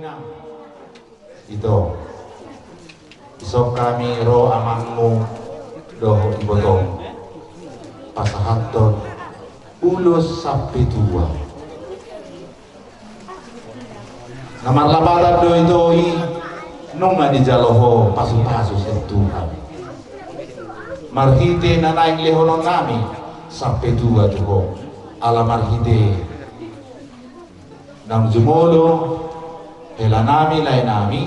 ina ito isok kami ro amangmu doho ibotong pasahaton ulos sampai tua namar labaran do itu nung di jaloho pasu-pasu sentuhan marhite na naing lehonon nami sampai tua juga ala marhite nang jumolo hela nami lain nami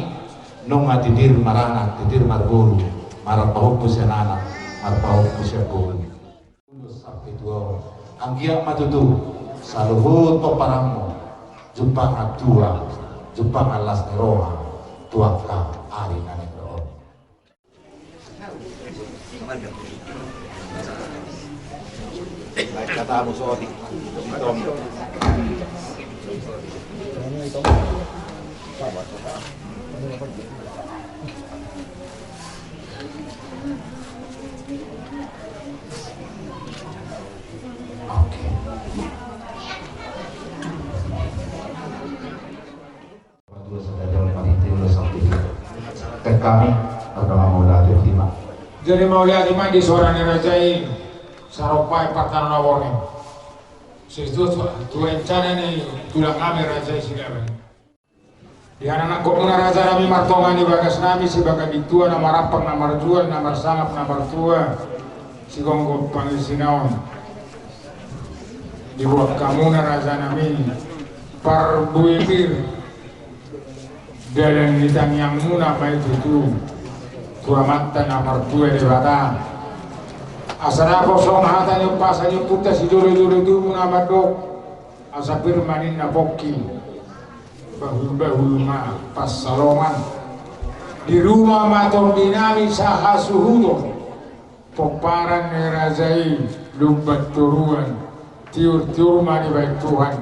nung titir marana titir marburu marapahuk siya nana marapahuk siya bulu sampai tua anggiak matutu saluhut peparangmu jumpa atua jumpa alas neroha tuaka ari nane roh kata musoti tom kami adalah Maulana Hima. Jadi Maulana Hima di seorang rajai saropai partana nawone. Sesuatu tuancana ni tulang kami rajai silaban. Di anak komuna raja Nabi Martonga ni bagas Nabi si baga ditua nama rapang nama jual nama sangap nama tua si gonggo panggil sinaon. Di bawah kamuna raja Nabi parbuimir dalam nitang yang muna baik itu tuamatan amar tua dewata asana kosong hata yang pasannya putas idul-idul itu muna badok asa firmanin na poki bahul ma pas salongan di rumah mator dinami saha suhudo poparan nerazai lumbat turuan tiur-tiur mani baik Tuhan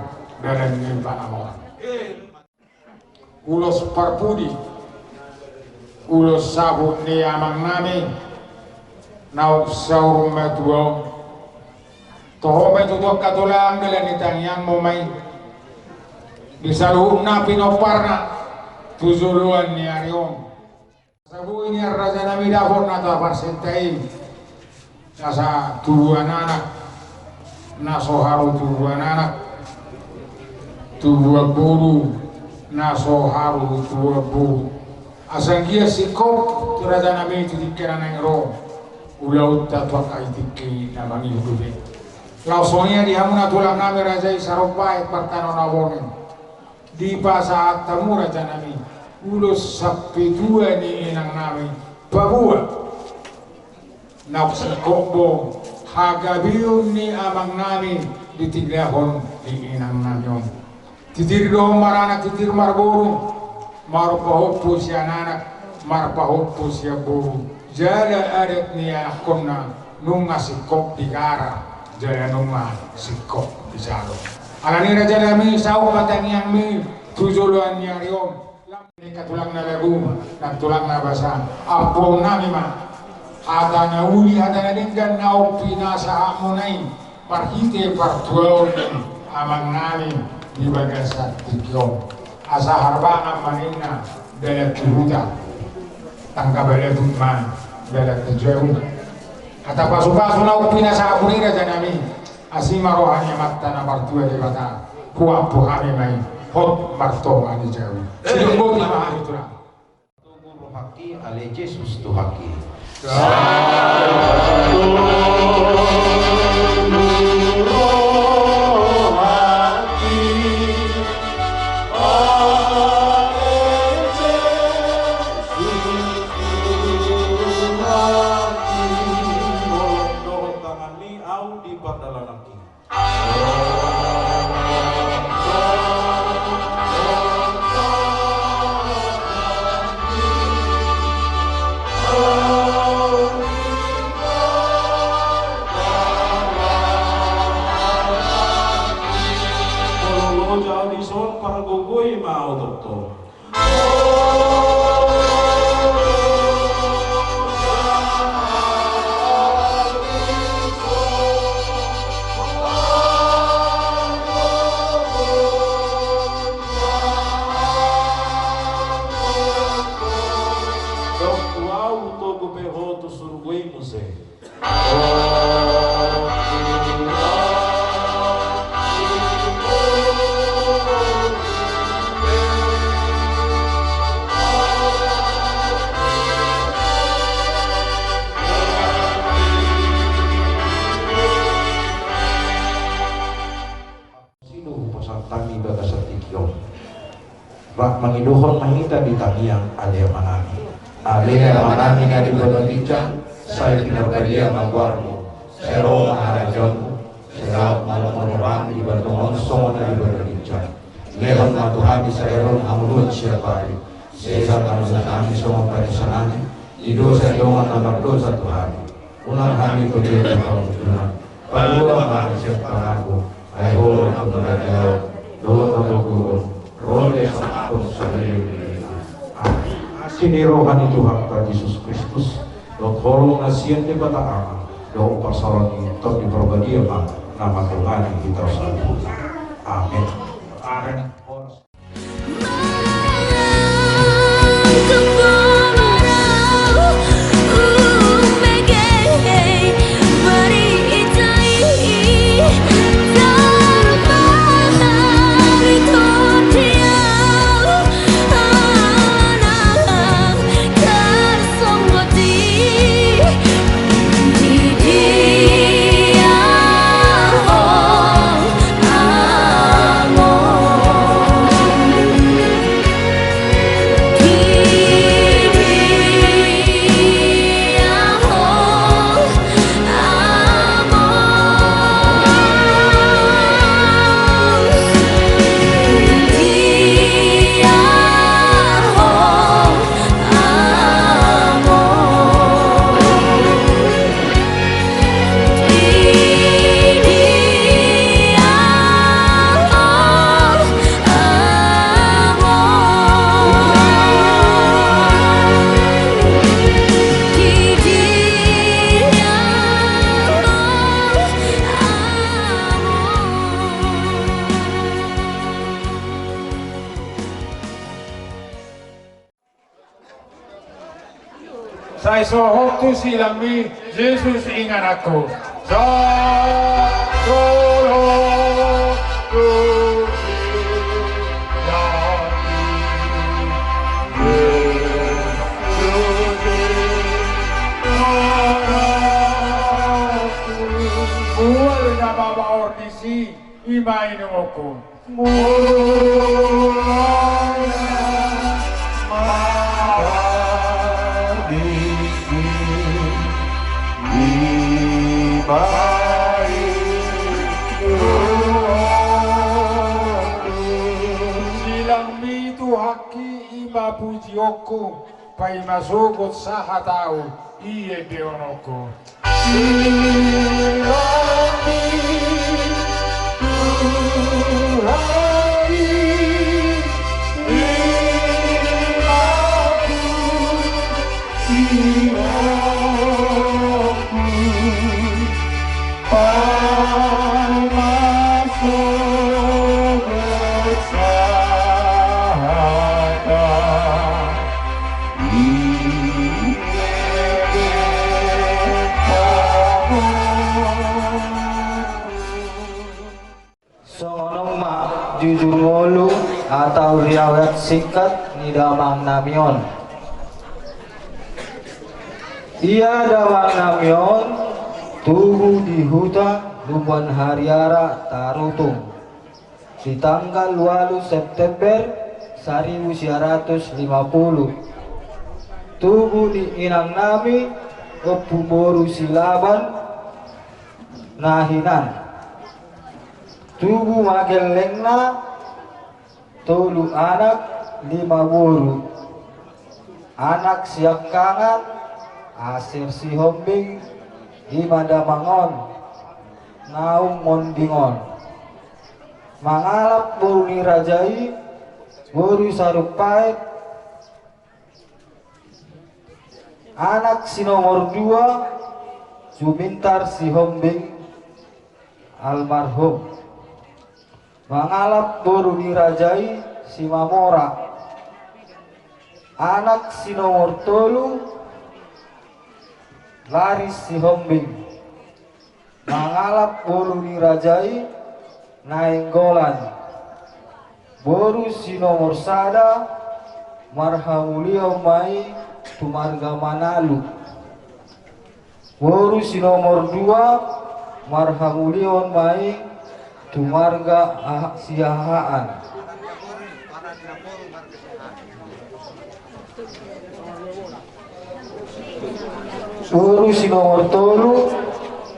dalam nimpa amal ulos parpudi ulos sabut ni amang nami nauk saurum metuo toho metuo katulang dalam itang yang momay disaluhum na pinoparna tuzuluan ni arion sabu ini raja nami dapur na tapar sentai nasa tubuhan anak nasoharu tubuhan anak tubuhan buru naso haru tua bu asanggia sikop turada nami itu dikira nengro ulau tatwa kaitiki namangi hudubi lausonya di hamuna tulang kami raja saropai partano nawonen di pasaat tamu raja nami ulus sapi dua ni inang nami babua nak sikopbo hagabiun ni amang nami ditiglahon di inang nami titir do marana titir marburu marpahoppo siya nanak marpahoppo siya buru jala adat niya konna nunga sikop digara jala nunga sikop disalo alanira jala mi sawo patang yang mi tujuluan yang riom ini katulang na lagu nagtulang na basa apo nami ma hata na uli hata na dinggan na upinasa amunay parhite partuaon amang nami di bagasan tikyong asa harbana manina dalat turuta tangka balatun man dalat tujuh kata pasu-pasu na upina sa akunira janami asima rohanya matta na martua di bata kuwa kami mai hot marto ani jawi sidung boti mahal itulah tunggu rohaki ale Jesus tuhaki rak mangiduhon mahita di tangiang alia manami. Alia manami na di bodolica, saya pinarbadia magwarmo, sero maharajon, serap malam orang di bantungan songon di bodolica. Lehon matuhani sa eron amulun siapa hari. Sesa kanusan kami songon parisanani, ido sa dongan na magdosa Tuhan. Unang kami kudir ng pangkutunan. Pagula mahal siya pangako, ay holo ang pagkakalaw, doon ang luguon, role sa akong sa liyo. Sinirohan ni Tuhan ka Yesus Kristus, doon horong na siyan di bataan, doon pasaran ito di perbadia pa, na matulani kita sa Tuhan. Amen. Amen. Saya sohok tu silami Yesus ingat aku. Bual na baba ordisi imain aku. Silang mitu haki ima puji oko, pai masukot sa hatau iye deonoko. Jujur ngolu atau riwayat singkat ni Damang Namion. Ia Damang Namion tubuh di hutan Luban Hariara Tarutung di tanggal 8 September 1950. Tubuh di Inang Nami Opumoru Silaban Nahinan. Tubuh magelengna tolu anak 5 buru. Anak siangkangan asir si hombing 5 damangon naung mondingon. Mangalap buru ni rajai buru sarupait. Anak si nomor 2 Jumintar si hombing almarhum. Mangalap buru dirajai si Mamora. Anak si nomor 3 Laris si hombing. Mangalap buru dirajai Nainggolan. Buru si nomor 1 Marhamulio Mai Tumarga Manalu. Buru si nomor 2 Marhamulion Mai Tumarga Siahaan. Guru si nomor tolu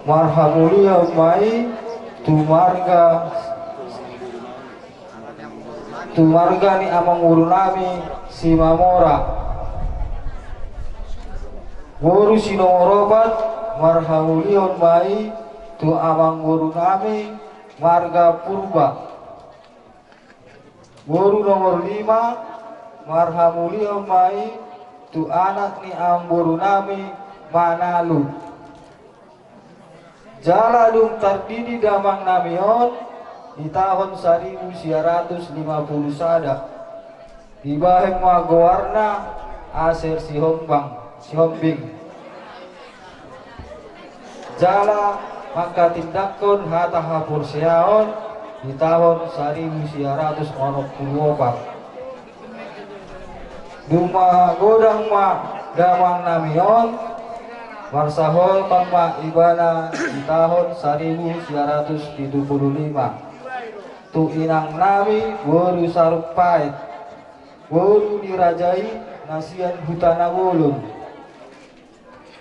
marhamulia mai tumarga ni amang guru nami si Mamora. Guru si nomor opat marhamulia mai tu amang guru nami marga Purba. Guru nomor 5 marhamulia mai tu anak ni amang guru nami Manalu. Jaladung tardidi damang namion di tahun 1950 sada di baheng magowarna aser si Hombing. Jala maka tindakon hata hapur siaon di tahun 1964. Duma godang ma damang namion marsahol pangma ibana di tahun 1975. Tu inang nami Woru Sarupait, Woru dirajai nasian hutana wolun.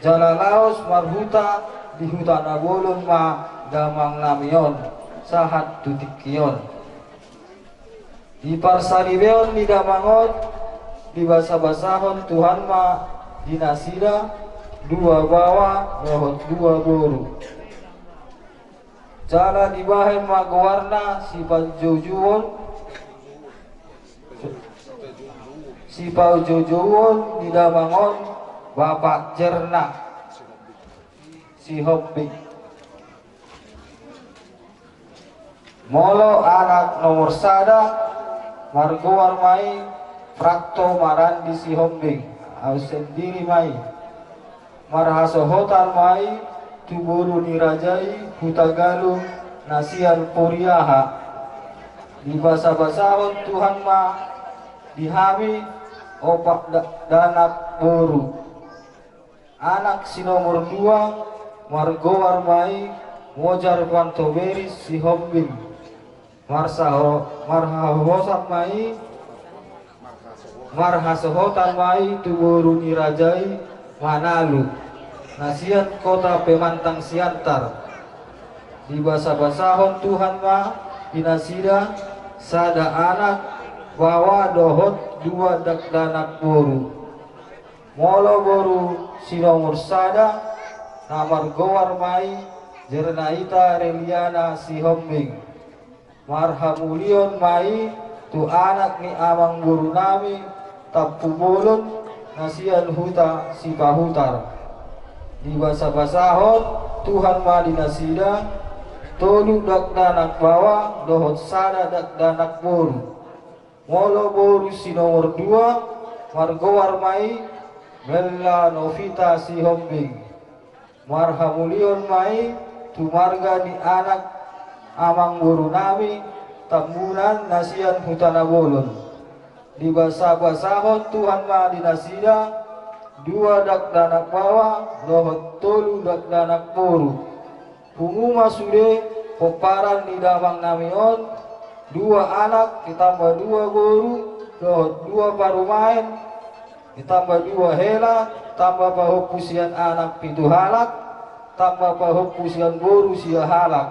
Jala laos marhuta di hutana wolun ma damang namion sahat tutikion. Di parsaribeon di damangon di basa-basahon Tuhan ma dinasida dua bawa lohot dua boru. Jala di bahen magowarna si Paujojuwon di damangon Bapak Jerna si Hobbing. Molo anak nomor sada margowar mai Prakto marandi si Hobbing au sendiri mai marhasohotan mai tuburu nirajai hutagalu nasian puriaha di basa-basahon Tuhan ma dihami opak danak boru. Anak si nomor 2 margowar mai mojar pantoberis si Hombing marhasohotan mai tuburu nirajai Manalu nasian kota pemantang siantar di basa-basahon Tuhan ma dinasida sada anak bawa dohot dua danak boru. Molo boru si nomor sada namar gowar mai jernaita reliana si Hombing marhamulion mai tu anak ni amang guru nami tapu bolon nasian huta si pahutar di basa-basahon Tuhan ma dinasida tolu dak danak bawa dohot sada dak danak boru. Molo boru si nomor 2 margowar mai Mella Novita si Hombing marhamulion mai tu marga ni anak amang guru nami tambunan nasian hutana bolon di basa-basahon Tuhan ma dinasida dua dak danak bawa dohot tolu dak danak boru. Punguma sude poparan di damang namion dua anak ditambah dua boru dohot dua parumain ditambah dua hela tambah pahok pusian anak pitu halak tambah pahok pusian boru sia halak.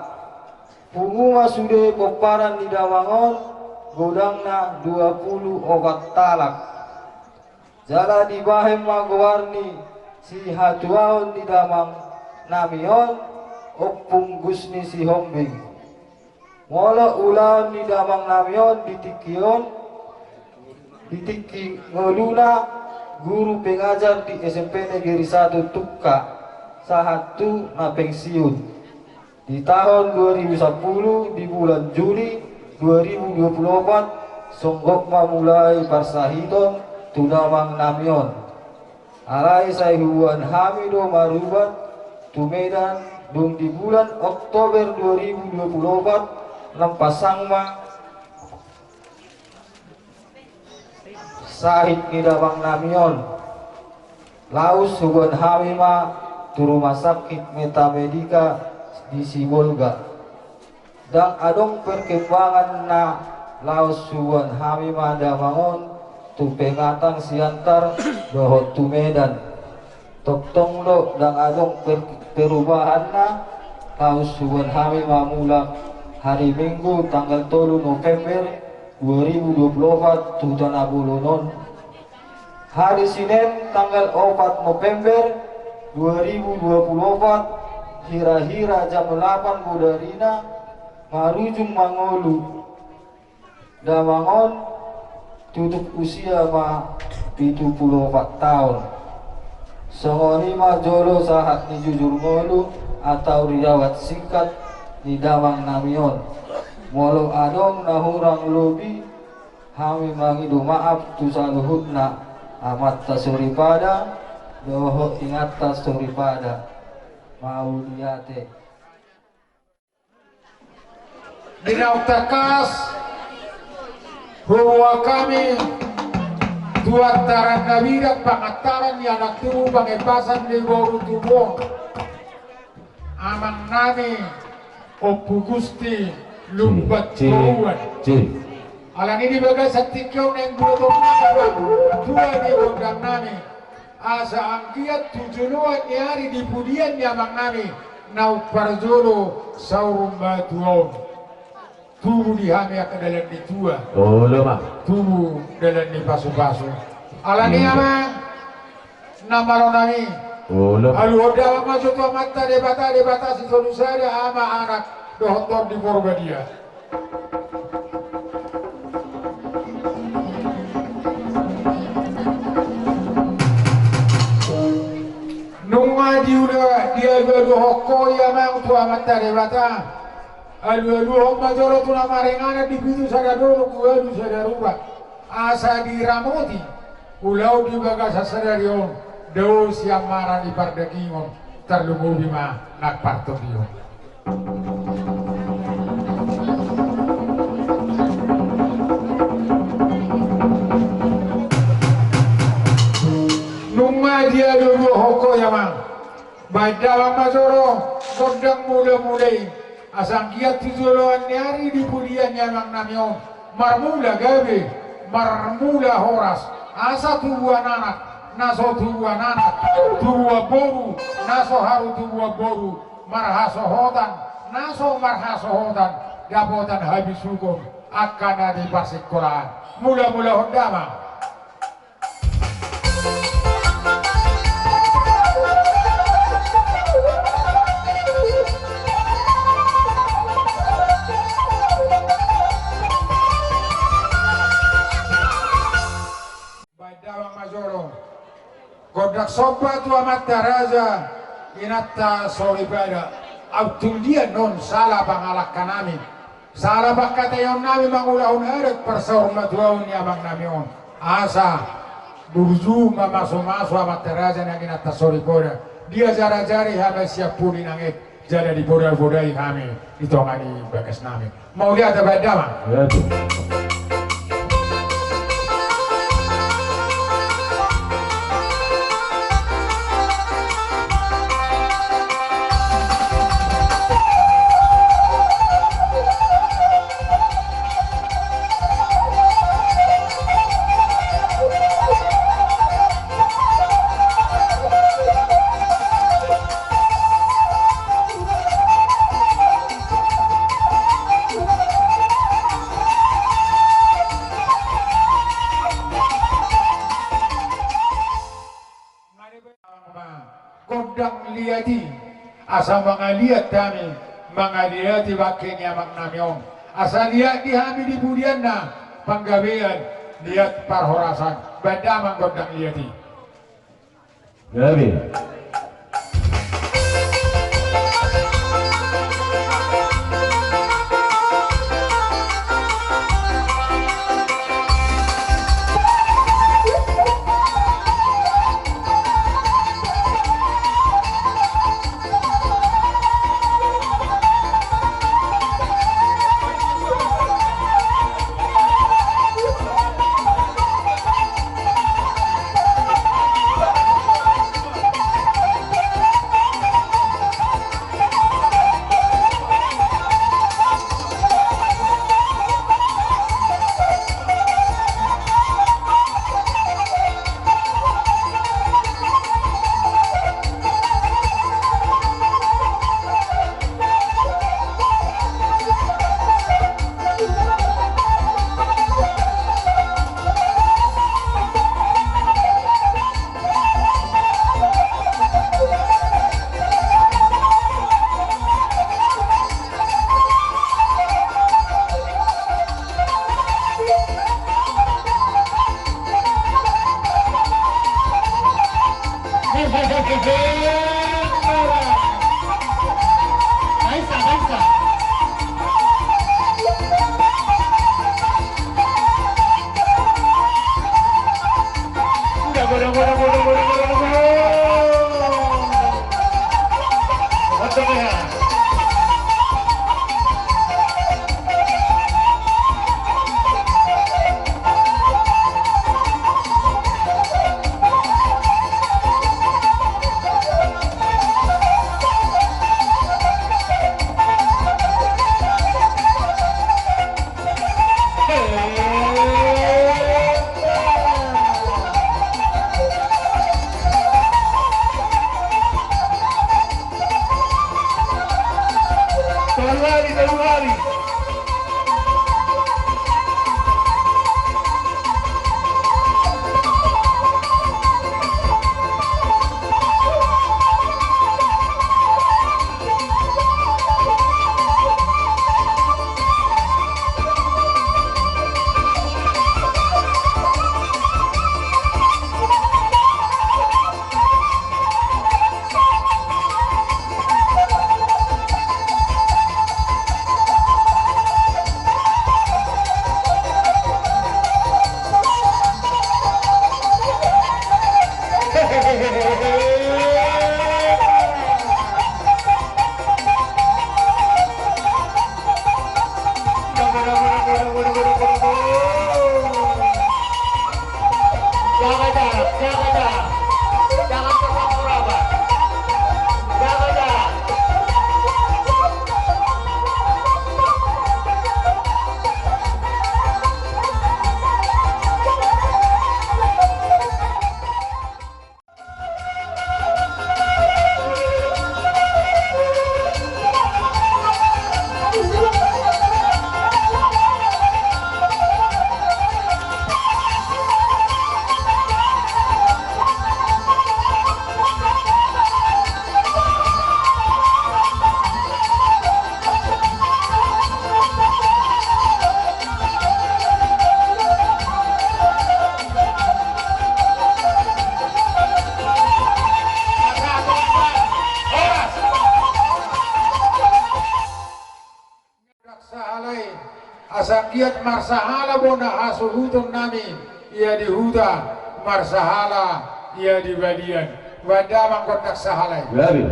Punguma sude poparan di damangon godangna 20 obat talak. Jala di bahem magowarni si hatuaon di damang namion opung gusni si Hombing. Molo ulaon di damang namion ditiki ngoluna guru pengajar di SMP Negeri 1 Tukka sahatu na pensiun di tahun 2010 di bulan Juli 2024 songgok mulai parsahiton tunamang namion alai sayhuan hamido marubat tu Medan dung di bulan Oktober 2024 lampasangma sahid ngidamang namion laus huban hamima tu rumah sakit Metamedika di Sibolga dan adong perkembangan na laus huban hamima damangon tu pengatang siantar dohot tu Medan Toktong lo dan adong perubahan na kausuhan kami mamula hari Minggu tanggal 3 November 2024 tutan abulunon. Hari Senin tanggal 4 November 2024 hira-hira jam 8 budarina marujung mangolu damangon tutup usia ma 74 tahun. Songoni majolo sahat ni jujur ngolu atau riawat singkat di damang namion. Walau adong nahurang lobi kami mangidu maaf tu saluhutna amat tasuripada doho ingat tasuripada mau diate. Dinautakas bahwa kami tuataran nabirak pangataran ni anak tubuh pangepasan di boru tubuh amang nami opu gusti lumbat tuan alang ini bagai satikyo neng bulutong nami dua di gondang nami asa angkiat tujunuan ni hari di pudian ni amang nami nau parjolo saurum batuon tubuh di hami akan dalam di tua tubuh dalam di pasu-pasu alani ama nama nami alu hoda masuk tua mata debata si solusada ama anak dohontor di Borbadia nunga dia dua hoko ya mang tua mata debata alu hok majoro tuna marengana di pintu sada dulu kualu sada ruba asa di ramoti ulau di bagasa sadarion deus yang marah di pardakingon terlungu bima nak parto dio nunga dia dulu hoko ya mang badawa majoro kodang mula-mulai asang kiat tujoloan nyari di pudian nyamang namion marmula gabe marmula horas asa tubuhan anak naso tubuhan anak tubuh boru naso haru tubuh boru marhaso hotan naso marhaso hotan dapotan habis hukum akan ada di pasikolan mula-mula hondama Kodak sopa tua mata raja inata soribada autung dia non salah bangalak kanami salah bakata yon nami mangulahun adat persaurma tuaun ya bang nami on asa burju maso mata raja yang inata soribada dia jara-jari hama siap puni nangit jadi di bodai-bodai kami itu ngani bagas nami mau lihat apa dama kodang liati asa mga liat kami mga liati bakenya magnamyon asa liat di kami di budian na panggabian liat parhorasan badamang kodang liati gabi Kalungari. Jaga jarak, jaga jarak. Jangan bersabar. Jaga jarak. Asakiat marsahala bona asuluton nami ia dihuda marsahala ia di badian wadamang kontak sahalai. Babi.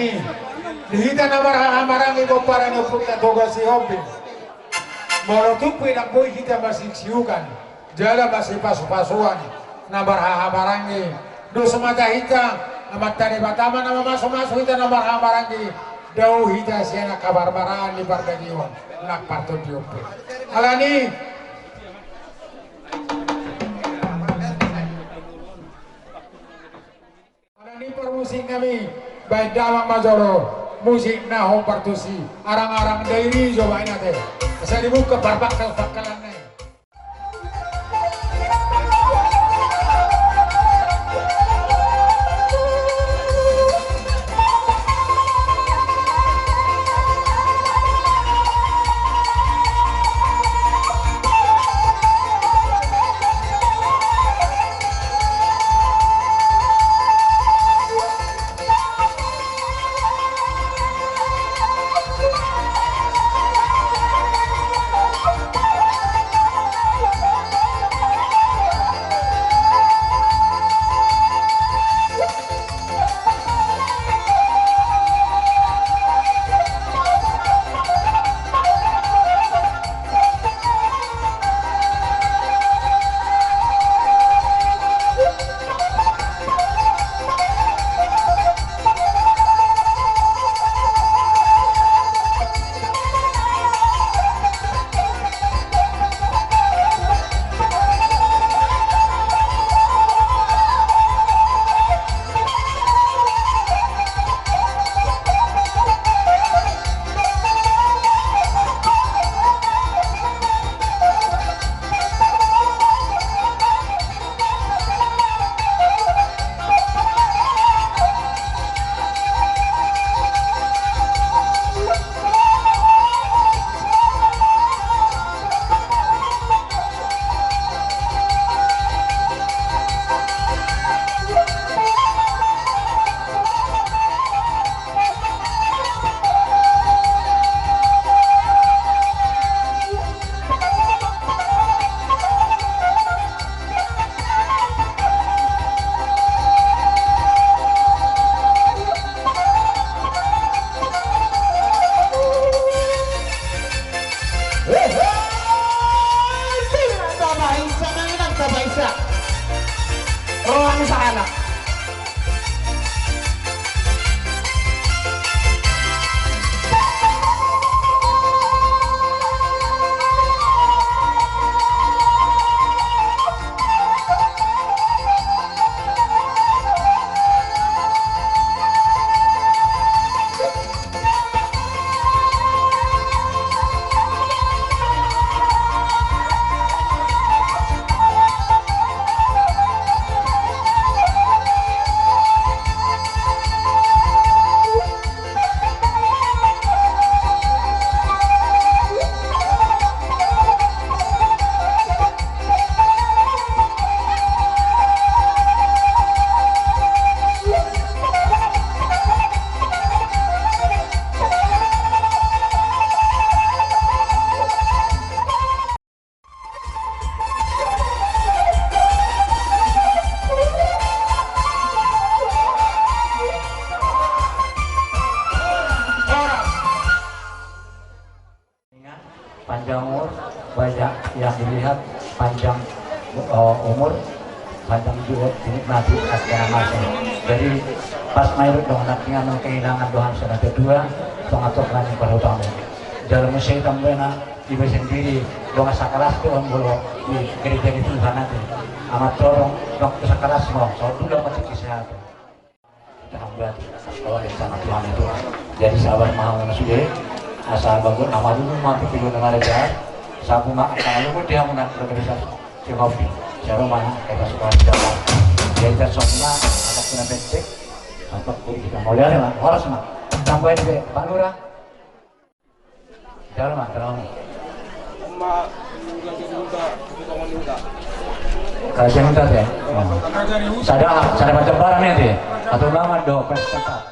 ni dihita na marang iko para na puta toga si hobi moro tupi na boy kita masih siukan jala masih pasu-pasuan na marang do semata hita amat tani batama na masuk hita na marang daw hita siya na kabarbaraan ni Barganiwan nak parto diope alani musik kami baik dalam majoro musik naho partusi arang-arang dairi coba ini teh saya dibuka bakalan nih panjang umur, banyak yang dilihat, panjang umur, panjang juga dinikmati asgara masa. Jadi pas mairut dong dengan kehilangan Tuhan sudah kedua, pengatur lagi pada utama. Dalam musik tambena ibu sendiri dong sakaras tuh ambolo di gereja itu nanti. Amat tolong dong sakaras mau, soal dulu masih kesehatan. Kita hamba bahwa di sana Tuhan itu. Jadi sahabat mahal sudah. Asal bangun amal dulu mampu tidur dengan lega. Sabu mak kalau pun dia menang berkerja si kopi. Cara mana kita suka jalan. Dia itu semua ada kena becek. Apa pun kita mulai lah. Harus mak. Sampai di Pak Lurah. Jalan mak terang. Mak lagi muda, kita mau muda. Kerja minta deh. Sadar macam barangnya deh. Atau lama doh pesta.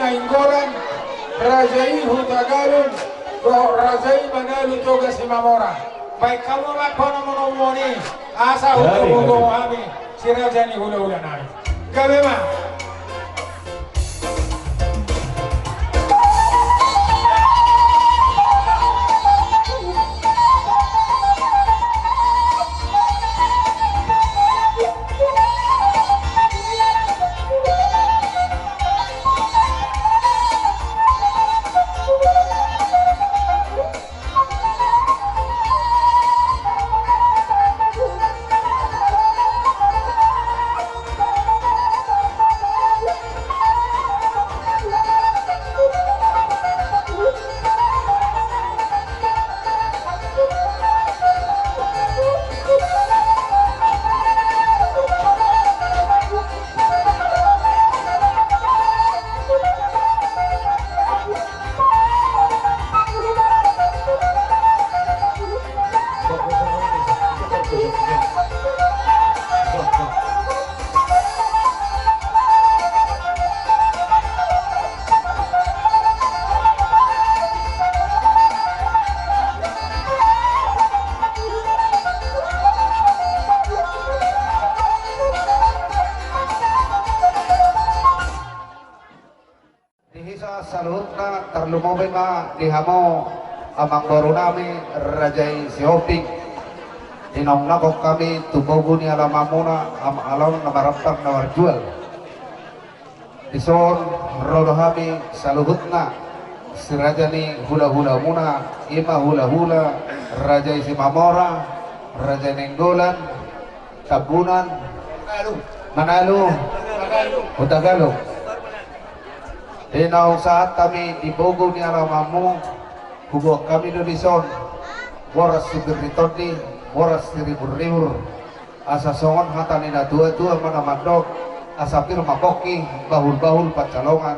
nainggolan Rajai Hutagalun Rajai Manalu Toga Simamora. Baik kamu makono monomoni asa hutu kami si Raja ni hula-hula nami. Gabe ma. Salutna terlumobe ma dihamo amang baru nami Rajai Sioping dinong nakok kami tubogo ni alamamuna am alon na maraptang na warjual ison rodo kami saluhutna si Raja ni hula-hula muna ima hula-hula Rajai Simamora Raja Nenggolan Tabunan Manalo Utagalog. Dinaw saat kami dibogo ni alamamu hubok kami dudison waras sibirritodi waras siribur-ribur asa songon hatani na dua-dua manamandok asa pirma koki bahul-bahul pacalongan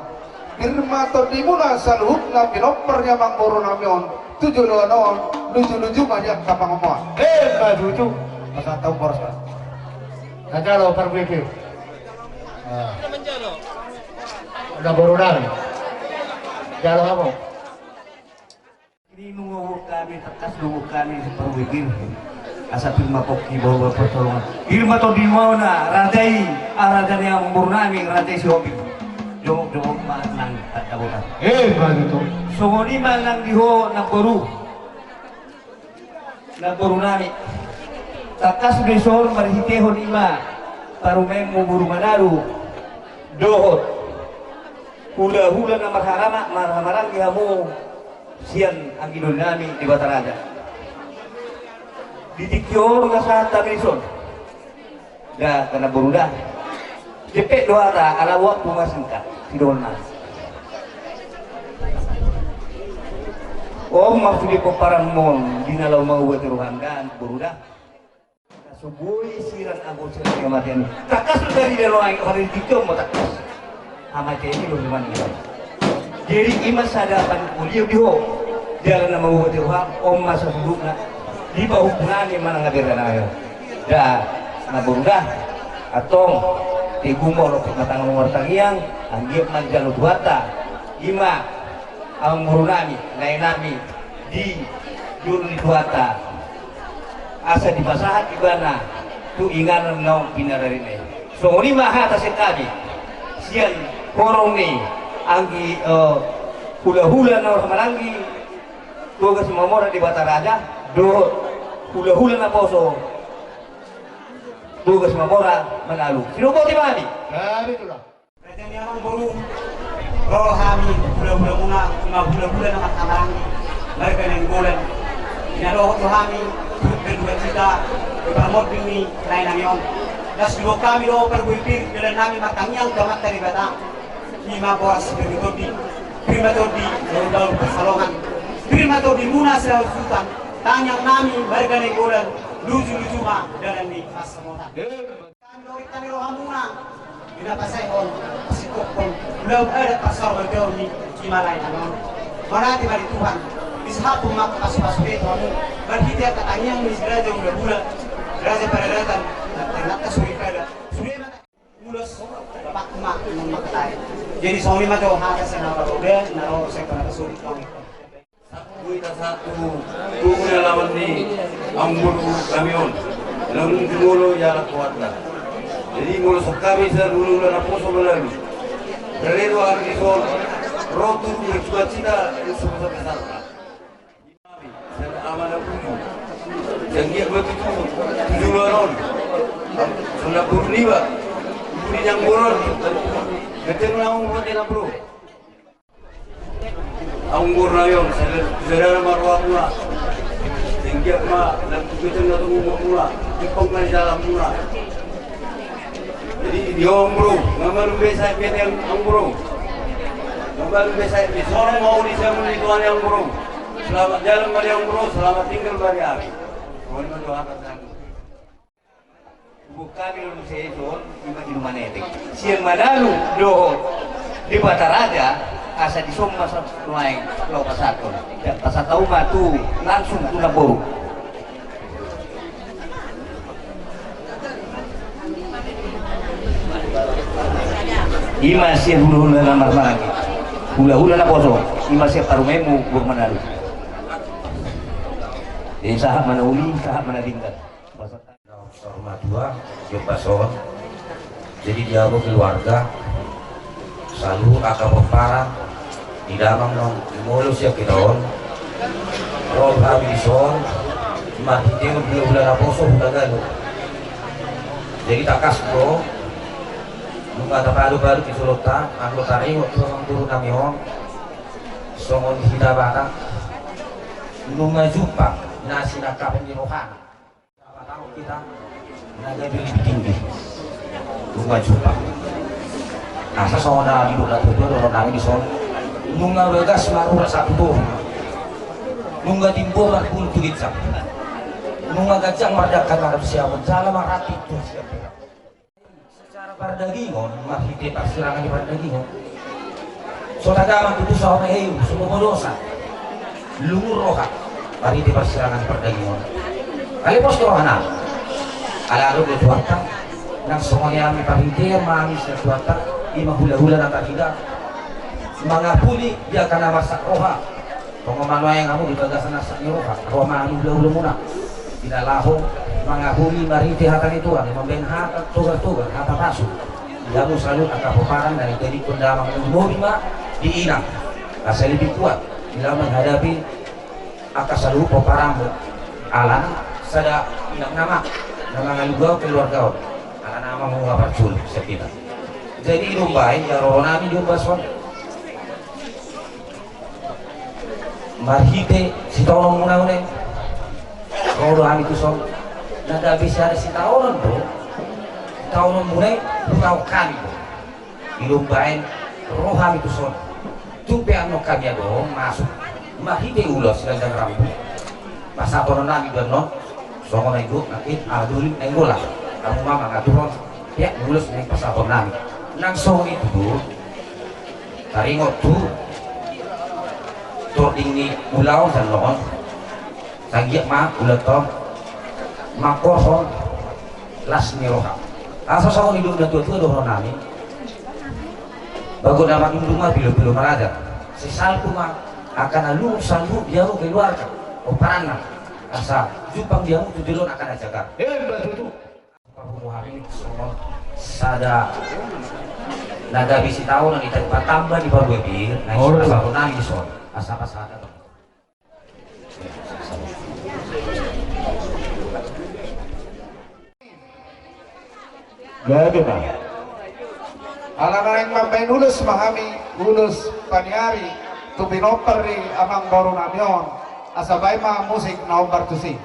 pirma todi muna saluhut na pinoppernya mangboro namion tujuh doanon lucu-lucu banyak kapangomoan Badutu. asa tau boros kan Najalo perwiki. Udah baru nari. Jalo kamu. Ini nunggu kami tekas nunggu kami perwiki. Asa firma koki bawa pertolongan. Firma to di mana? Rajai, Raja yang murnami Rajai Sioping. Jongok manang tak kabutan. Badutu. Songoni manang diho na baru nami. Takas besor marhitehon ima parumeng muburu manaru dohot hula-hula na marhamarang gihamu sian ang ginul nami di Bataraja ditikyor nga sa tamison da kana buruda jepet doara alawak pumasangka sidol na maksudnya ko parang mon dinalaw mga uwatiruhanggan buruda subuhi siran ako sa kematian. Takas dari dalam kemarin dikau mau takas. Amat ini loh teman kita. Jadi imas sadapan kuliah diho. Jalan nama umat Tuhan om masa sebelumnya di bawah punani mana ngadir ayo. Da naburdah atong tigumo lo pagkatangan ng wartangiang anggip man jalo duwata ima ang murunami ngayon di jurni duwata asa di masahat ibana tu inganan naong pinararinay so ni mahata si kami siyan korong ni anggi hula-hula na marangi tugas mamora di Bataraja do hula-hula na poso tugas mamora manalu sinubo di mami Dari itulah. Raja Niamang Bolu roh kami hula-hula muna lima hula-hula na matamangi mereka yang bulan inarohot kami kedua kita bermod ini lain namion das dua kami lo perbuipir jalan nami matangnya udah dari batang lima boas berikutnya prima todi daun persalongan prima todi muna selalu sultan tanya nami mereka negolan lucu-lucu mah dalam di pasamotan kami lo ikan lo hamuna tidak pasai on sikopon belum ada pasal berjauh di Himalaya namion mana tiba di Tuhan bisa pumak pas-pas itu berarti dia katanya yang misra jauh bulan raja pada datang ternyata sudah ada sudah mulas bapak emak yang memakai Jadi suami mah tuh hak senapa udah naro sektor sulit kami. Satu kukunya lawan di Ambur Kamion namun mulu jalan kuatlah jadi mulu sekami dulu na poso lalu dari dua hari itu rotu bercita-cita sebesar besar dan amanah punya yang dia begitu tujuh lawan sudah purniwa ini yang buron ketemu lawan buat dia bro anggur rayon saudara marwah mula tinggi ma dan begitu nggak tunggu mula dipong di dalam mula jadi dia bro ngambil besar PT yang bro ngambil besar di sana mau di sana di tuan yang bro selamat jalan bagi yang bro selamat tinggal bagi hari mohon mendoakan saya bukan Indonesia itu cuma di rumah netek siang madalu doh di Bataraja asa di somma sa nuaing lo pasakon dan pasataw matu langsung tu naboro ima siya hula-hula na marmaragi hula-hula na poso ima siya parumemu buang manalu jadi sahab manauli sahab manalingkat rumah dua Jopason jadi dia keluarga selalu akan berparang di dalam nong mulus ya kita roh habison mati dia bulan aposo udah gado jadi tak kasih nggak ada baru-baru di Sulota anggota ring waktu orang turun kamion songon kita batang nunga jumpa nasi nakapan di rohana apa tahu kita naga lebih tinggi nunga jumpa asa songon di bulan itu orang nangis di son nunga begas maru rasa tuh nunga timbo marpul tuit sak nunga gajang mardakan marap siapa salah marati itu siapa secara pardagingon mahite pasirangan di pardagingon so tagaman itu sama heu semua dosa lungur roha mahite pasirangan pardagingon kali pos rohana ala ro de tuata nang semuanya mi pahite mami sesuatu ima hula-hula na tidak mangapuli dia karena masak roha pengomano yang kamu di bagasan nasak roha roha mami hula-hula muna tidak lahong mangapuli mariti hatan itu ada membenhatat tugas-tugas apa masuk kamu selalu akan peparang dari tadi kondamang murima di inang rasa lebih kuat bila menghadapi akan selalu peparang alan sada inang nama ngalugau keluarga alan nama mau ngaparcul sepita jadi lumbai ya roh nami diubah son marhite si tolong muna-muna roh nami itu son nada bisa si tauran bro tauran muna tahu kami bro dilumbain roh nami itu son tupe ano kami dong masuk marhite ulos dan rambut masa tono nami dono songon itu nanti adulin enggola kamu mama ngaturon ya ulos naik pasapor nami nang song itu taringot tu tinggi ulau dan loon tagiak ma ulat tom makoson las niroha asa song hidup dan tua dohon nami bagus nama indung mah bilo-bilo marada si salku mah akan alu salbu dia mau keluarga oparana asa jupang dia mau tudilon akan ajakan batu tu hari songon sada naga bisi tahun yang kita tambah di bawah bir nah itu baru nangis son asa pas ada Bagaimana? Anak-anak yang mampai ulus mahami ulus paniari tu binoper di amang baru namion asabay ma musik naumbar tu sing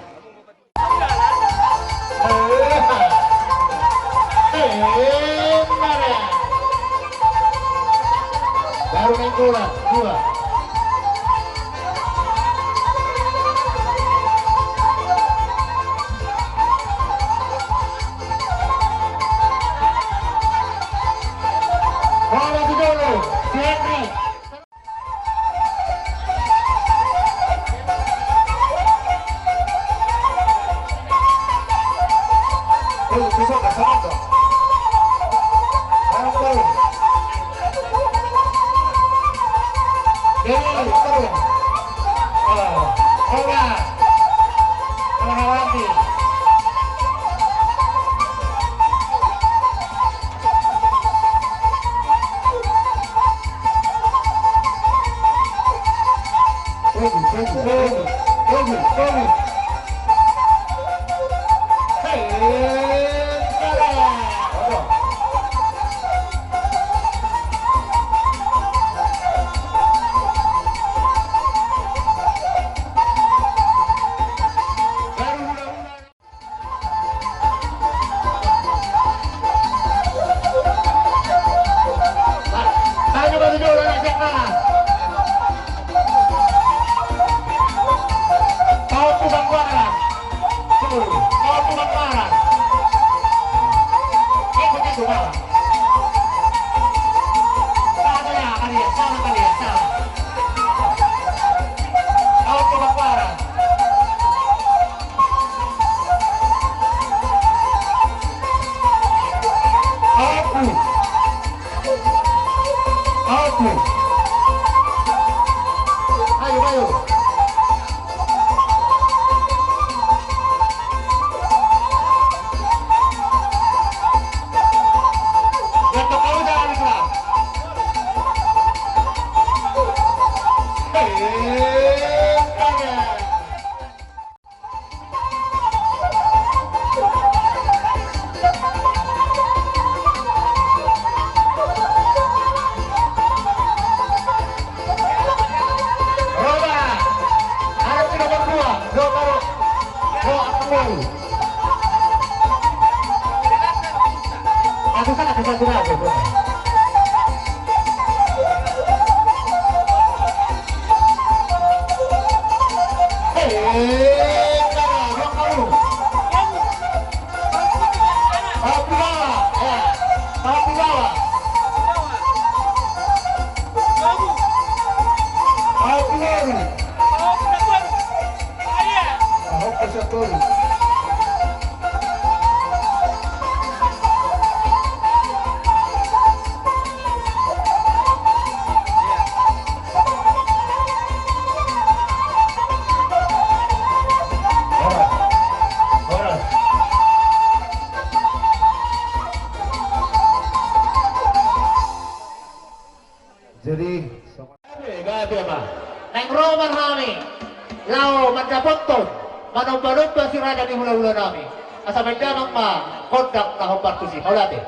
baru minggu lah dua Dewi, turun. Oh, Roba. Rahawati. Dewi. Jadi Neng Roman kami, lao mendapat manumpa-numpa si Raja di hula-hula nami. Asa mendanang ma, kondak na humpartusi. Maulate.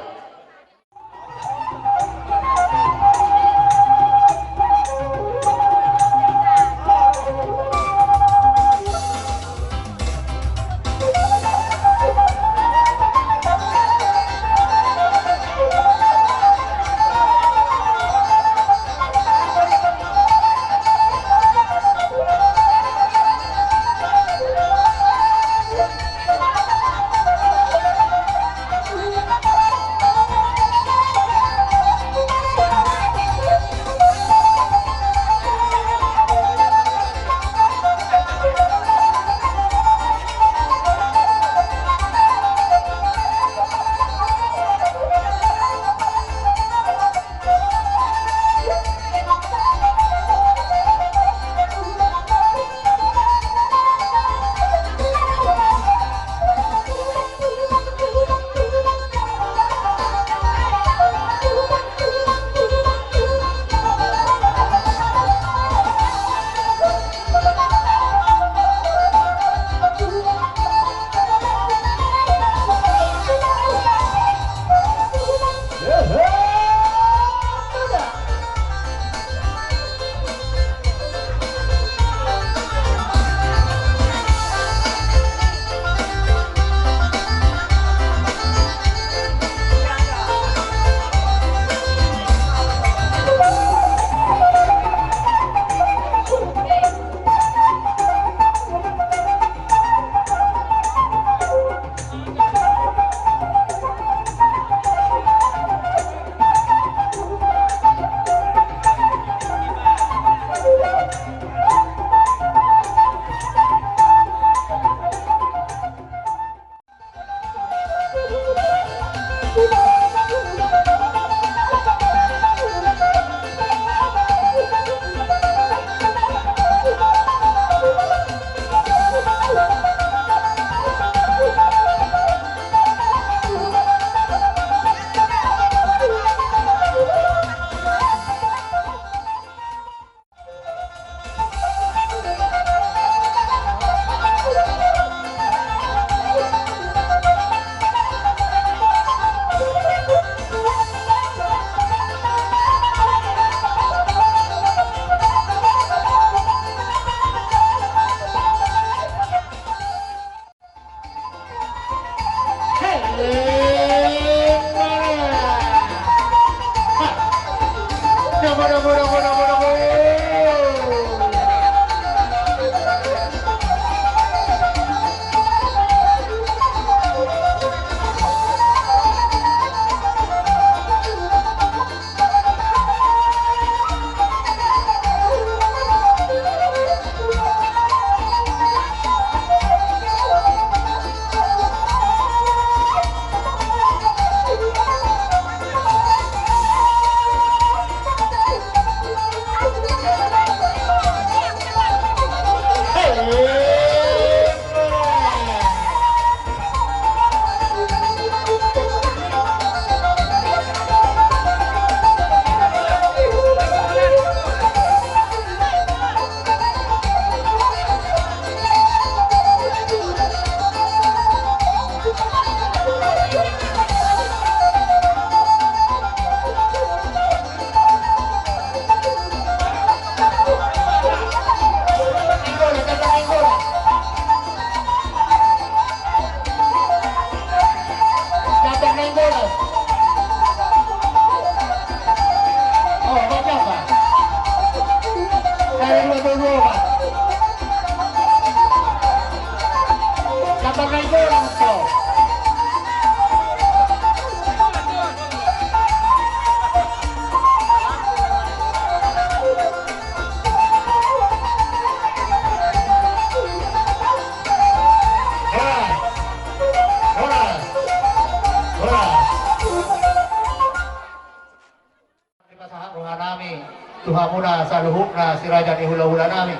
kamuna sa luhukna si Raja ni hula-hula nami.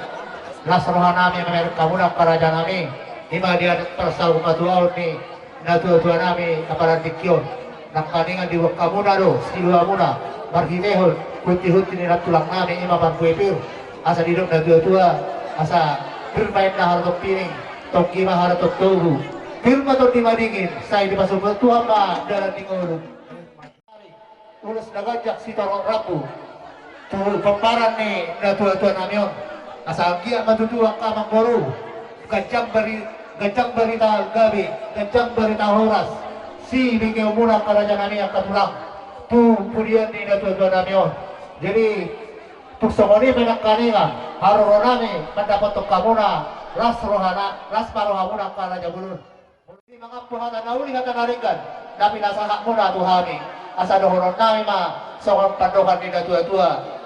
Lasrohan nami memerek kamuna kerajaan nami. Ima dia persal kumatuaw ni natua-tua nami aparantikyon. Nakaningan di kamuna do, silua muna. Marhimehol, huti-huti ni natulang nami ima pangkuipir. Asa didok natua-tua, asa bermain na haratok piring. Toki ma haratok tuhu. Firma to di madingin, saya dipasok ke Tuhan ma dalam tinggalun. Ulus nagajak si torong rapu. Tuh pembaran nih natua-tua namion. Asa gia matutuang kamang boru. Gajang berita gabi, gajang berita horas. Si bingkeu murah kerajaan nami yang ketulang. Tuh kemudian nih natua-tua namion. Jadi tuk songoni menak kaningan. Haroro nami mendapat tuk kamuna. Ras parohamuna karaja bulun. Mga puhatan na uli hatan naringgan. Napi nasa hak muna tuhami. Asa dohoron nami ma. Sokong pandokan ni natua-tua.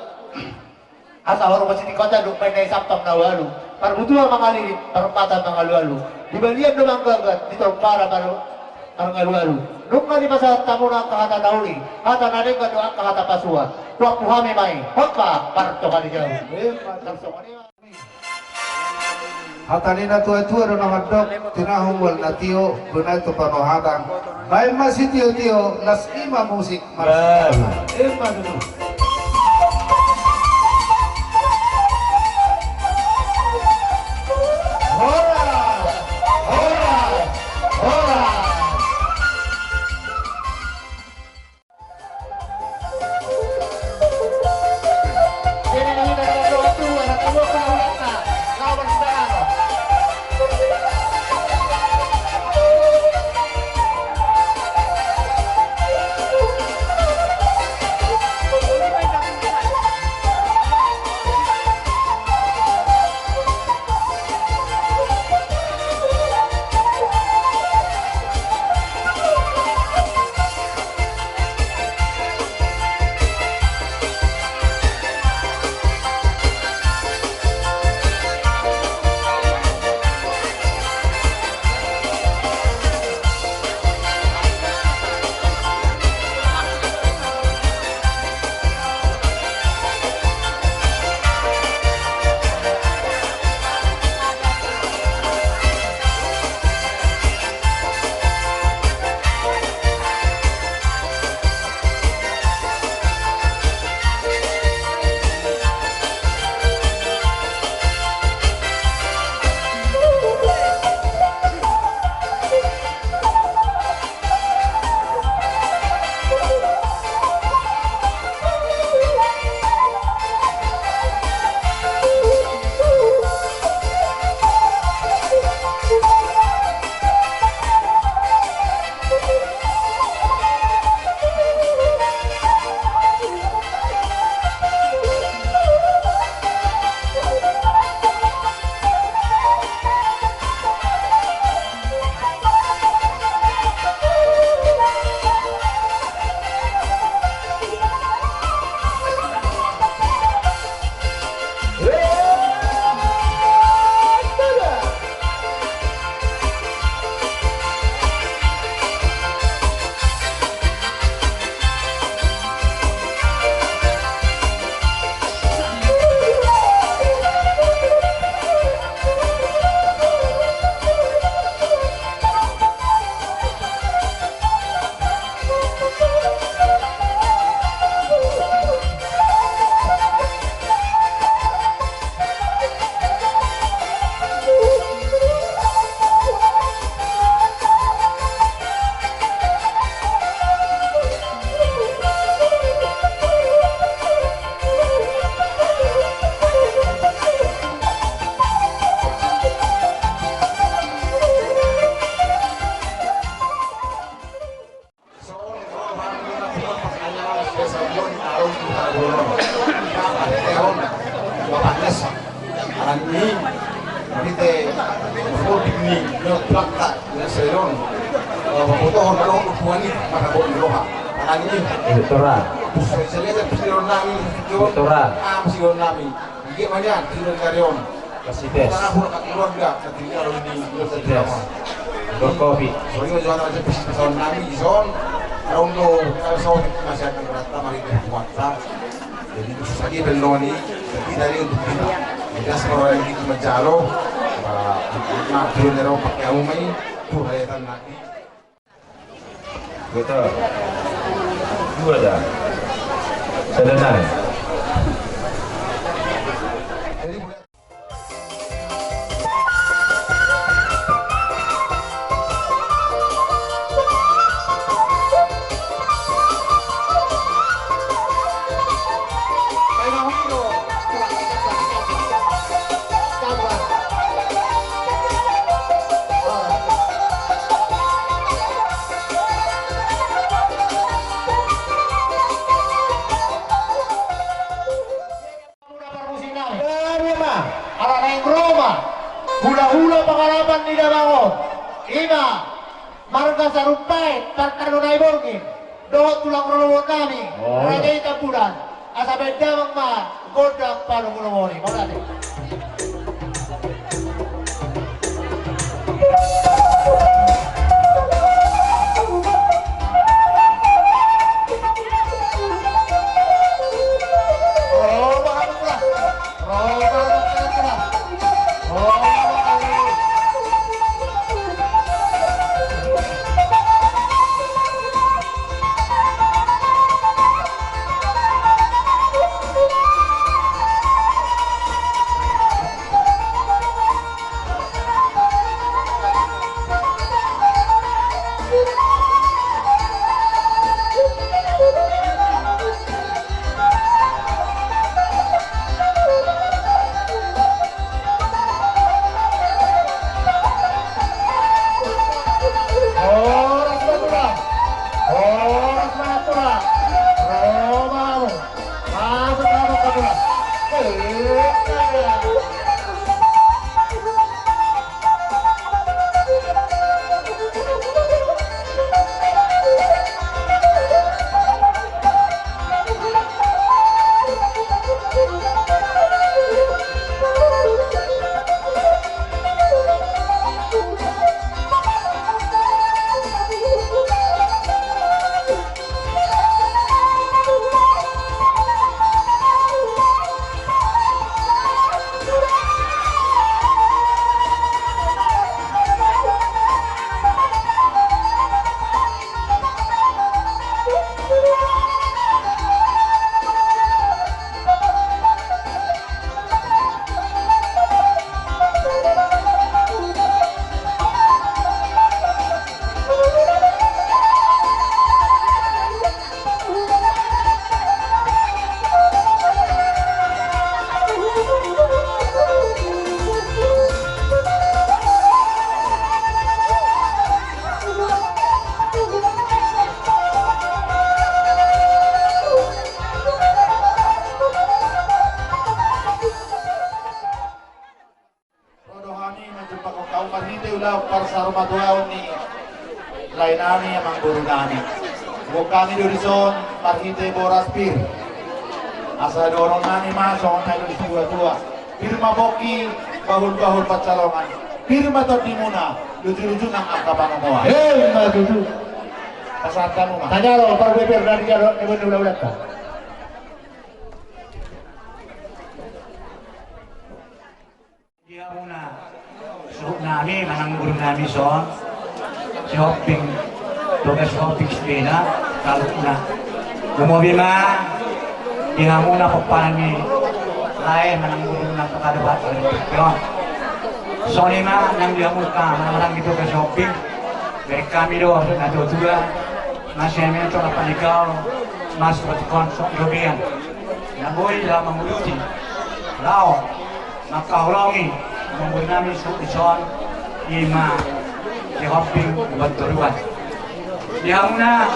Asa horong masiti kota duk main na isaptang na walu. Parbutua mga lilit, parempatan mga lualu. Di balian dumang gagat, dito para mga lualu. Nung nga di masa tamuna kahata na uli. Hata naringgan doang kahata pasuan. Tuak tuhami may. Hotpa, parto ka di jauh. Hatanina tua-tua do namadok tinahungwal na tiyo bunay to panohatang. May masih tiyo-tiyo las ima musik maras. Ima dulu. Kopi. Soalnya jangan aja pesan nami di zon. Kalau masih ada berata mari buat Jadi itu saja beloni, tapi dari untuk kita. Kita sekarang yang kita menjalo, makro nero pakai umai, tuh hayatan nanti. Betul. Dua dah. Sedenai. Hula-hula pengalaman di Dabangon. Ima marga sarumpait parkarunay borgin. Dohot tulang rolowon nami. Raja itapulan. Asa bedamang ma godak panungulongoni. Maulani. Parsarumaduaon ni lain nami amang guru nami. Huwag kami dorison parhite boraspir. Asa dorong nami masong tayo di tua-tua. Pirma boki bahul-bahul pacalongan. Pirma to di muna lucu-lucu ng akabangamuha. Matutu. Pasanta mo ma. Tanya lo, para beber dari dia lo, ibu ulat ka. Dia muna. Suhuk nami, manang guru nami son. Si hopping, tugas hopping sepeda, kalau na. Gumobi ma, dia muna pagpani lain manang guru na pagkadabat. So ni ma, nang dia muka, manang gitu ke shopping. Dari kami doa, na juga, masih kami coba panikau, mas bertukar sok jobian. Yang boleh dah menguluti, lau, makaulangi. Memberi nami suison ima di hopping berturuan. Dia muna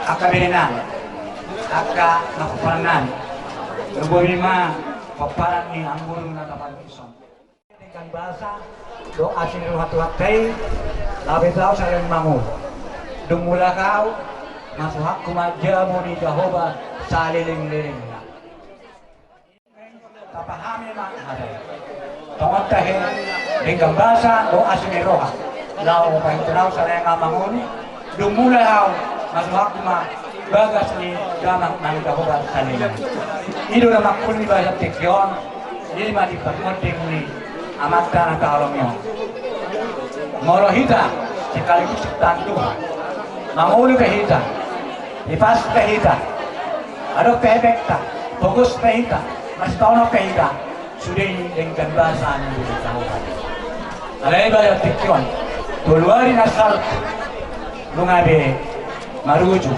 akabenan, aka nakupanan. Lebih lima paparan ni anggur na dapat ison. Dengan bahasa doa sini hatu-hatai, labih tahu saya mangu. Dumula kau masuk hakku majamu di Jehovah saliling-liling. Tapahami mak ada. Tamatahé dengan bahasa doa sini lau pahintunaw sa nga manguni dumula haw masuk hakku ma bagas ni damak nang kahobat sanin. Ido na makul ni bahasa tekyon, ini mah dipermuting ni amat tanah kalomyo. Moro hita, sekaligus ciptaan Tuhan. Mangulu ke hita, ipas ke hita, ada pebekta, fokus ke hita, mas tono ke hita, sudah ini dengan bahasa yang diketahui. Alai bahasa tekyon, tuluari nasal, lungabe, maruju.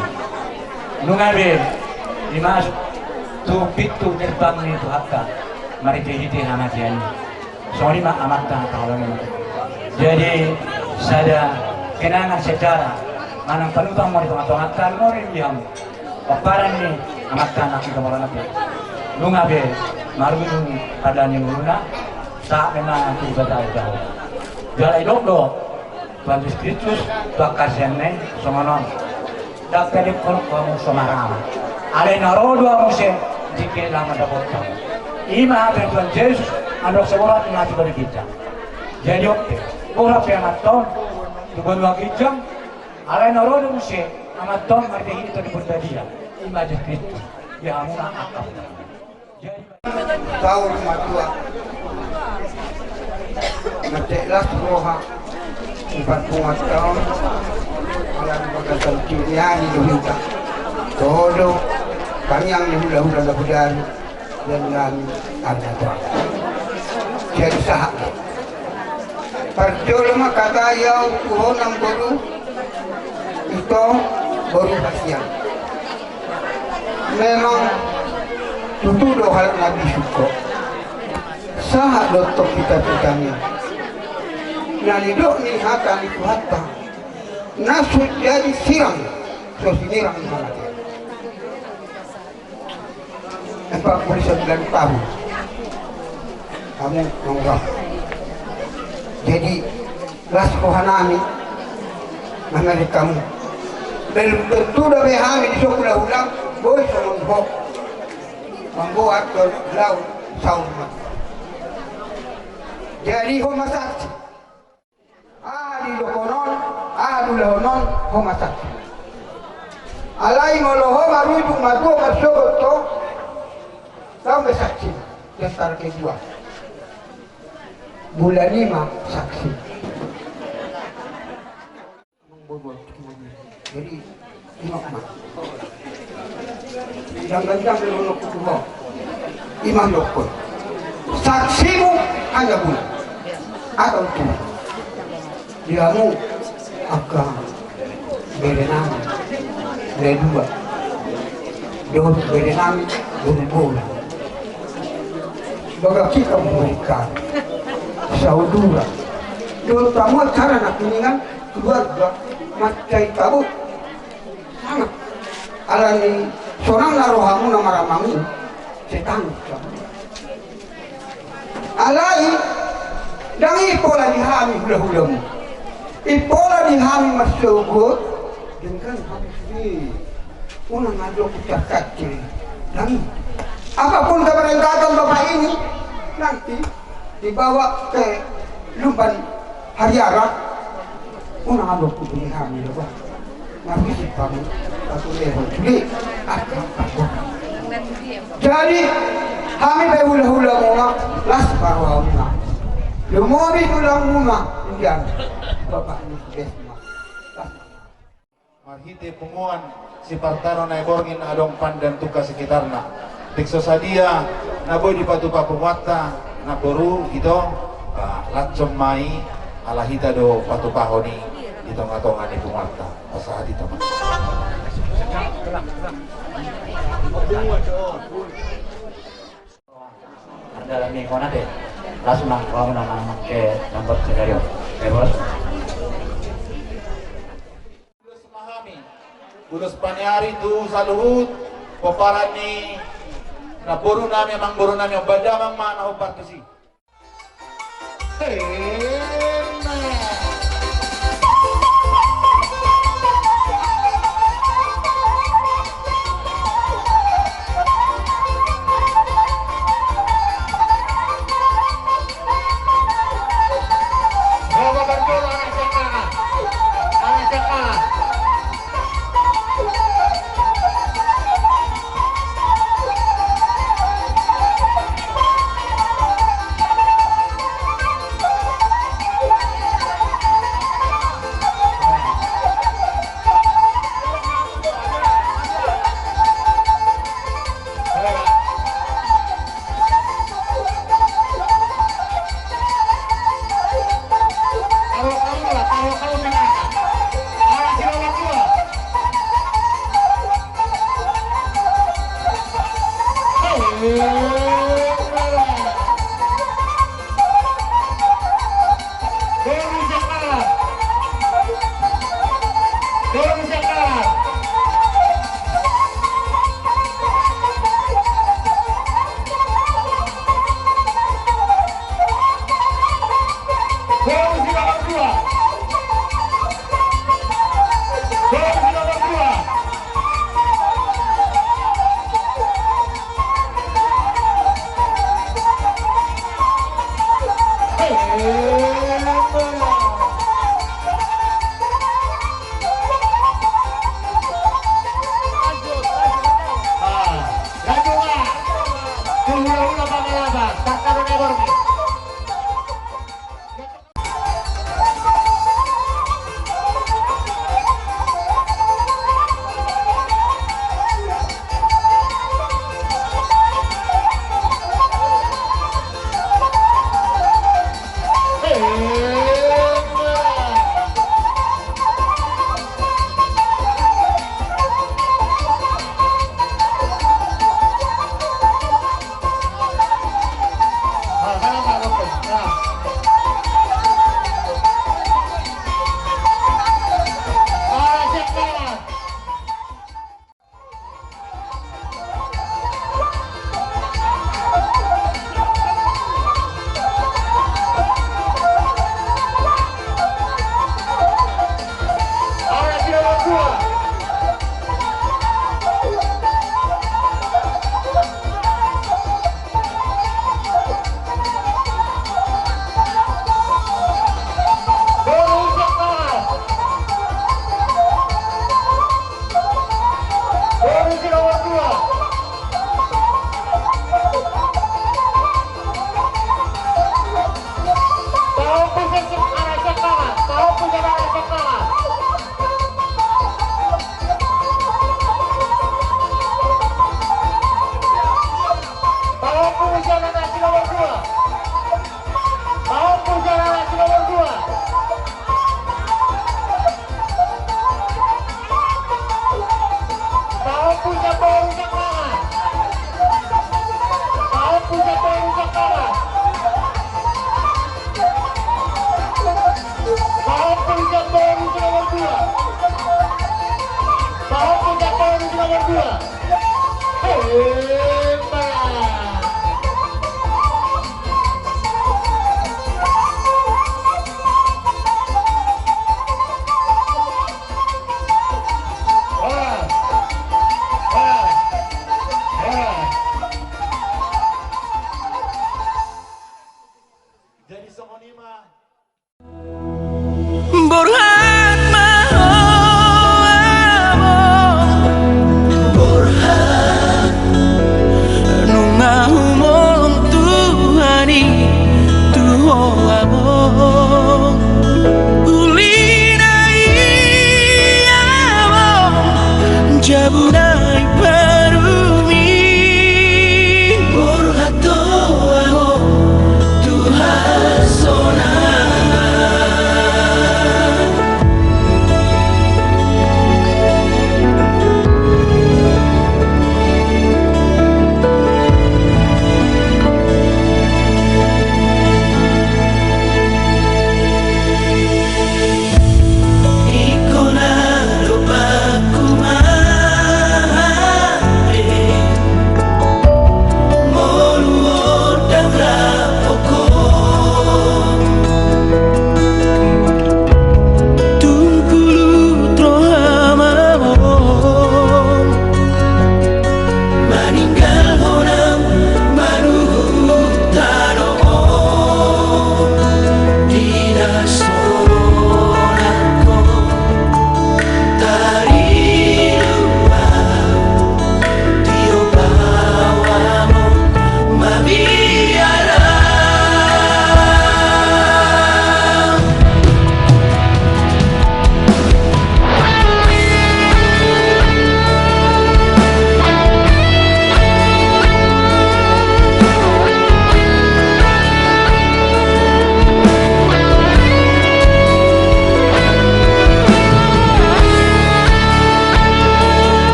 Nungabe dimasuk tu pintu gerbang itu hakka mari hiti hamatian sorry mak amat kalau jadi sada kenangan sejarah manang panutang mari tong-tong kan mori diam paparan ni amat anak kita malam nanti nungabe maruju pada ni muluna sa memang tu betul jauh jalai dok Tuhan Yesus Kristus bakal sene somanon dapat dikolok kamu semarang. Alai narodu amuse jika lama dapat kamu. Ima Tuhan Yesus andok sekolah mati bagi kita. Jadi oke, orang pematon tuan lagi jam. Alai narodu amuse amaton mati ini tu diperdadia. Ima Yesus Kristus ya amuna akap. Tahun matua. Natelah roha 40 tahun. Alam pagkatang kiniani luhita todo kanyang hula-hula na budan dengan anak tua jadi sahak perjolma kata yaw kuhonang boru itu boru hasian memang tutudo hal nabi syuko sahak dotok kita-kitanya nalidok ni hata itu hatta nasud jadi siram so sinirang malaki 49 tahun kamu nonggah jadi las kohanami namanya kamu belum tentu dah behami di sekolah ulang boy sama hok membuat laut sauma jadi homasak di dokonon adulah homasak alai ngoloho marujuk madu masuk to sampai saksi dasar kedua bulan 5 saksi jadi 5 emas jangan belum kedua imam dokter saksimu hanya bulan atau itu diamu akan berenang kedua dengan berenang berbulan baga kita memberikan saudara terutama cara nak piningan keluarga macai kabut sama alani sonang narohamu namaramamu setan alai dan ipola dihami hula-hulamu ipola dihami masuk dengan habis ini unang ada pucat kacil dan apapun keberangkatan bapak ini nanti dibawa ke lumban hariara unang ada pucat dihami bapak nabi sipamu atau level jadi jadi kami hula-hula muna las parwa muna lumori ulang muna indian bapak ini desma marhite punguan si partano na iborgin adong pandan tuka sekitarna tikso sadia na boy di patupa pumwata na boru ito latsom mai alahita do patupahoni ito nga tonga ni pumwata pasahat ito man dalam ni kona deh langsung nak kamu nama ke nomor sekarang bebas Bulus panyari tu saluhut paparan ni na buru nami mang buru nami badamang mana upat kasi. Mayabas, Kakak